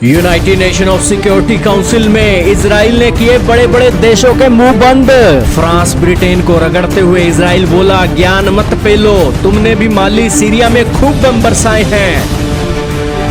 United nation of security council में Israel ने किए बड़े बड़े देशों के मुंह बंद। फ्रांस ब्रिटेन को रगड़ते हुए इजराइल बोला, ज्ञान मत पेलो, तुमने भी माली सीरिया में खूब बम बरसाए हैं।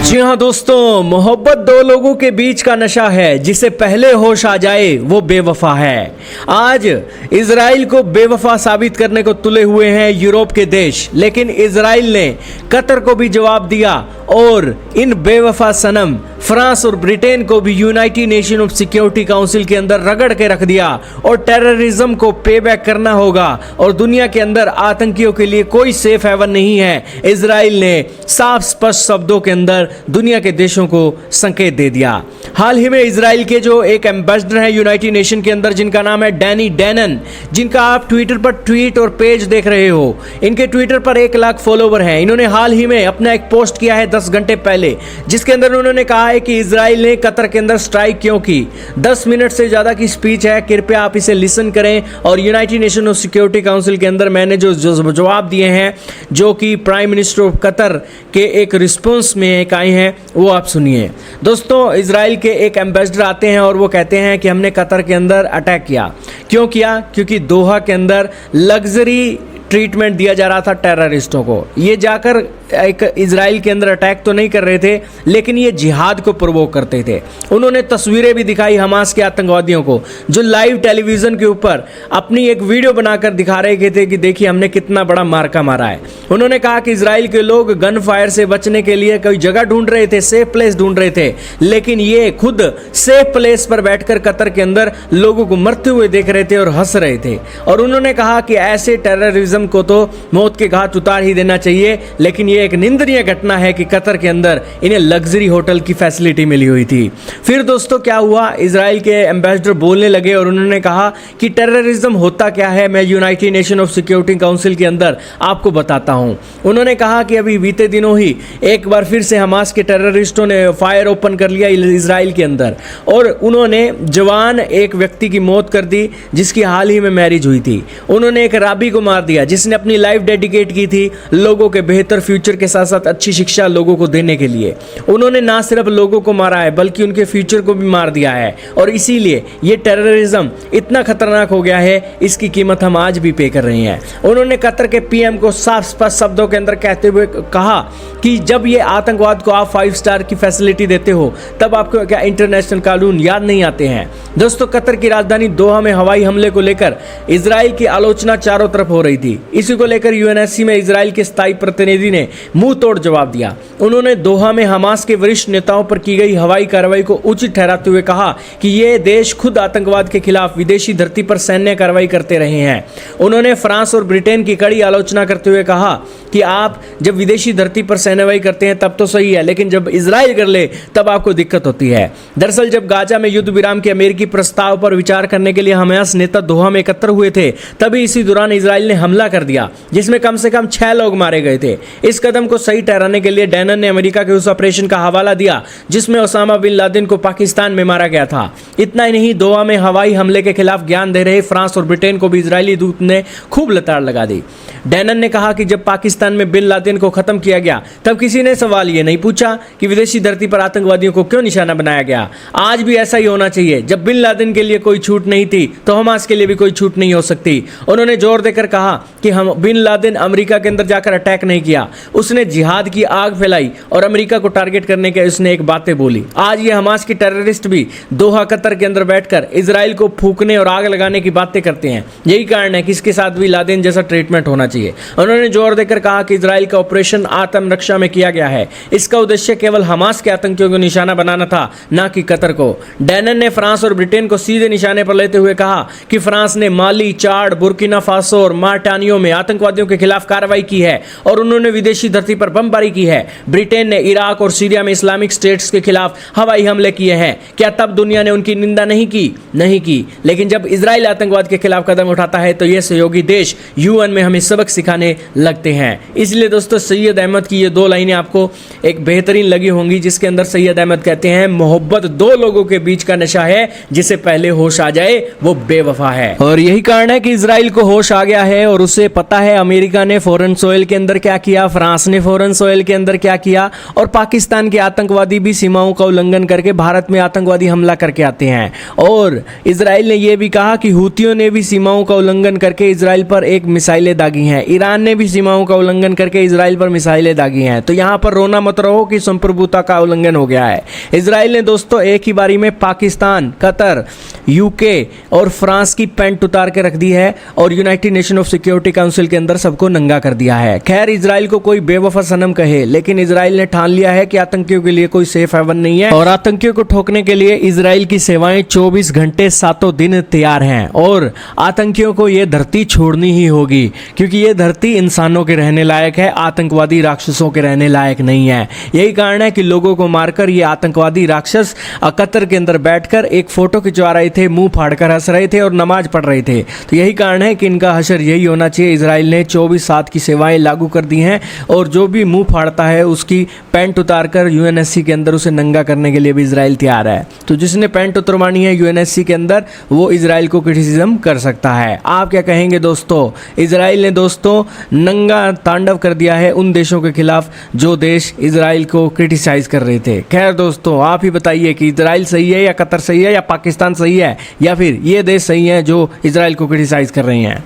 जी हाँ दोस्तों, मोहब्बत दो लोगों के बीच का नशा है, जिसे पहले होश आ जाए वो बेवफा है। आज इजराइल को बेवफा साबित करने को तुले हुए हैं यूरोप के देश, लेकिन इजराइल ने कतर को भी जवाब दिया और इन बेवफा सनम फ्रांस और ब्रिटेन को भी United nation of security council के अंदर रगड़ के रख दिया और टेररिज्म को पे बैक करना होगा और दुनिया के अंदर आतंकियों के लिए कोई सेफ हेवन नहीं है। इजराइल ने साफ स्पष्ट शब्दों के अंदर दुनिया के देशों को संकेत दे दिया। हाल ही में इजराइल के जो एक एम्बेसडर है यूनाइटेड नेशन के अंदर, जिनका नाम है डैनी डैनन, जिनका आप ट्विटर पर ट्वीट और पेज देख रहे हो, इनके ट्विटर पर 1 लाख फॉलोवर हैं। इन्होंने हाल ही में अपना एक पोस्ट किया है 10 घंटे पहले, जिसके अंदर उन्होंने कहा है कि इजराइल ने कतर के अंदर स्ट्राइक क्यों की। 10 मिनट से ज्यादा की स्पीच है, कृपया आप इसे लिसन करें। और United nation of security council के अंदर मैंने जो जवाब दिए हैं, जो कि प्राइम मिनिस्टर ऑफ कतर के एक रिस्पॉन्स में एक आए हैं, वो आप सुनिए। दोस्तों, इजराइल के एक एम्बेसडर आते हैं और वो कहते हैं कि हमने कतर के अंदर अटैक किया। क्यों किया? क्योंकि दोहा के अंदर लग्जरी ट्रीटमेंट दिया जा रहा था टेररिस्टों को। ये जाकर एक इजराइल के अंदर अटैक तो नहीं कर रहे थे, लेकिन ये जिहाद को प्रोवोक करते थे। उन्होंने तस्वीरें भी दिखाई हमास के आतंकवादियों को, जो लाइव टेलीविजन के ऊपर अपनी एक वीडियो बनाकर दिखा रहे थे कि देखिए हमने कितना बड़ा मार्का मारा है। उन्होंने कहा कि इजराइल के लोग गन फायर से बचने के लिए कोई जगह ढूंढ रहे थे, सेफ प्लेस ढूंढ रहे थे, लेकिन ये खुद सेफ प्लेस पर बैठकर कतर के अंदर लोगों को मरते हुए देख रहे थे और हंस रहे थे। और उन्होंने कहा कि ऐसे टेररिज्म को तो मौत के घाट उतार ही देना चाहिए, लेकिन ये एक निंदनीय घटना है कि कतर के अंदर इन्हें लग्जरी होटल की फैसिलिटी मिली हुई थी। फिर दोस्तों क्या हुआ, इजराइल के एम्बेसडर बोलने लगे और उन्होंने कहा कि टेररिज्म होता क्या है, मैं United nation of security council के अंदर आपको बताता हूं। उन्होंने कहा कि अभी बीते दिनों ही एक बार फिर से हमास के टेररिस्टों ने फायर ओपन कर लिया इजराइल के अंदर और उन्होंने जवान एक व्यक्ति की मौत कर दी, जिसकी हाल ही में मैरिज हुई थी। उन्होंने एक राबी को मार दिया, जिसने अपनी लाइफ डेडिकेट की थी लोगों के बेहतर फ्यूचर के साथ साथ अच्छी शिक्षा लोगों को देने के लिए। उन्होंने ना सिर्फ लोगों को मारा है, बल्कि उनके फ्यूचर को भी मार दिया है। और इसीलिए ये टेररिज्म इतना खतरनाक हो गया है, इसकी कीमत हम आज भी पे कर रहे हैं। उन्होंने कतर के पीएम को साफ स्पष्ट शब्दों के अंदर कहते हुए कहा कि जब ये आतंकवाद को आप 5 स्टार की फैसिलिटी देते हो, तब आपको क्या इंटरनेशनल कानून याद नहीं आते हैं? दोस्तों, कतर की राजधानी दोहा में हवाई हमले को लेकर इजराइल की आलोचना चारों तरफ हो रही थी। इसी को लेकर यूएनएससी में इजराइल के स्थायी प्रतिनिधि ने मुंह तोड़ जवाब दिया। उन्होंने दोहा में हमास के वरिष्ठ नेताओं पर की गई हवाई कार्रवाई को उचित ठहराते हुए कहा कि ये देश खुद आतंकवाद के खिलाफ विदेशी धरती पर सैन्य कार्रवाई करते रहे हैं। उन्होंने फ्रांस और ब्रिटेन की कड़ी आलोचना करते हुए कहा कि आप जब विदेशी धरती पर सैन्यवाही करते हैं तब तो सही है, लेकिन जब इजराइल कर ले तब आपको दिक्कत होती है। दरअसल जब गाजा में युद्ध विराम के अमेरिकी प्रस्ताव पर विचार करने के लिए हमास नेता दोहा में एकत्र हुए थे, तभी इसी दौरान इजराइल ने हमला कर दिया, जिसमें कम से कम 6 लोग मारे गए थे। इस कदम को सही ठहराने के लिए डैनन ने अमेरिका के उस ऑपरेशन का हवाला दिया जिसमें ओसामा बिन लादेन को पाकिस्तान में मारा गया था। इतना ही नहीं, दोहा में हवाई हमले के खिलाफ ज्ञान दे रहे फ्रांस और ब्रिटेन को भी इजरायली दूत ने खूब लताड़ लगा दी। डैनन ने कहा कि जब पाकिस्तान में बिन लादेन को खत्म किया गया, तब किसी ने सवाल ये नहीं पूछा कि विदेशी धरती पर आतंकवादियों को क्यों निशाना बनाया गया। आज भी ऐसा ही होना चाहिए। जब बिन लादेन के लिए कोई छूट नहीं थी, तो हमास के लिए भी कोई छूट नहीं हो सकती। उन्होंने जोर देकर कहा कि हम बिन लादेन अमेरिका के अंदर जाकर अटैक नहीं किया, उसने जिहाद की आग फैलाई और अमेरिका को टारगेट करने के उसने एक बातें बोली। आज ये हमास के टेररिस्ट भी दोहा कतर के अंदर बैठकर इजराइल को फूकने और आग लगाने की बातें करते हैं। यही कारण है कि इसके साथ भी लादेन जैसा ट्रीटमेंट होना चाहिए। उन्होंने जोर देकर कहा कि इजराइल का ऑपरेशन आत्मरक्षा में किया गया है, इसका उद्देश्य केवल हमास के आतंकियों को निशाना बनाना था, ना कि कतर को। डैनन ने फ्रांस और ब्रिटेन को सीधे निशाने पर लेते हुए कहा कि फ्रांस ने माली, चाड, बुर्किना फासो और मार्टानियो में आतंकवादियों के खिलाफ कार्रवाई की है और उन्होंने विदेशी धरती पर बमबारी की है। ब्रिटेन ने इराक और सीरिया में इस्लामिक स्टेट्स के खिलाफ हवाई हमले किए हैं। क्या तब दुनिया ने उनकी निंदा नहीं की? नहीं की। लेकिन जब इजराइल आतंकवाद के खिलाफ कदम उठाता है, तो ये सहयोगी देश यूएन में हमें सबक सिखाने लगते हैं। इसलिए दोस्तों, सैयद अहमद की ये 2 लाइनें आपको एक बेहतरीन लगी होंगी, जिसके अंदर सैयद अहमद कहते हैं, मोहब्बत 2 लोगों के बीच का नशा है, जिसे पहले होश आ जाए वो बेवफा है। और यही कारण है कि इजराइल को होश आ गया है और उसे पता है अमेरिका ने फॉरेन सॉइल के अंदर क्या किया, फ्रांस फ्रांस ने फौरन सोहेल के अंदर क्या किया, और पाकिस्तान के आतंकवादी भी सीमाओं का उल्लंघन करके भारत में आतंकवादी हमला करके आते हैं। और इजराइल ने यह भी कहा कि हूतियों ने भी सीमाओं का उल्लंघन करके इजराइल पर एक मिसाइलें दागी हैं, ईरान ने भी सीमाओं का उल्लंघन करके इजराइल पर मिसाइलें दागी हैं। तो यहां पर रोना मत रहो कि संप्रभुता का उल्लंघन हो गया है। इजराइल ने दोस्तों एक ही बारी में पाकिस्तान, कतर, यूके और फ्रांस की पैंट उतार के रख दी है और United nation of security council के अंदर सबको नंगा कर दिया है। खैर, इजराइल को कोई बेवफा सनम कहे, लेकिन इजराइल ने ठान लिया है कि आतंकियों के लिए कोई सेफ हेवन नहीं है और आतंकियों को ठोकने के लिए इजराइल की सेवाएं 24 घंटे 7 दिन तैयार हैं। और आतंकियों को यह धरती छोड़नी ही होगी, क्योंकि यह धरती इंसानों के रहने लायक है, आतंकवादी राक्षसों के रहने लायक नहीं है। यही कारण है कि लोगों को मारकर ये आतंकवादी राक्षस कतर के अंदर बैठकर एक फोटो खिंचवा रहे थे, मुंह फाड़कर हंस रहे थे और नमाज पढ़ रहे थे। तो यही कारण है कि इनका हशर यही होना चाहिए। इजराइल ने 24/7 की सेवाएं लागू कर दी हैं और जो भी मुंह फाड़ता है उसकी पैंट उतारकर यूएनएससी के अंदर उसे नंगा करने के लिए भी इजराइल तैयार है। तो जिसने पैंट उतरवानी है यूएनएससी के अंदर, वो इजराइल को क्रिटिसिज्म कर सकता है। आप क्या कहेंगे दोस्तों? इजराइल ने दोस्तों नंगा तांडव कर दिया है उन देशों के खिलाफ जो देश इजराइल को क्रिटिसाइज कर रहे थे। खैर दोस्तों, आप ही बताइए कि इजराइल सही है या कतर सही है या पाकिस्तान सही है या फिर ये देश सही है जो इजराइल को क्रिटिसाइज कर रहे हैं।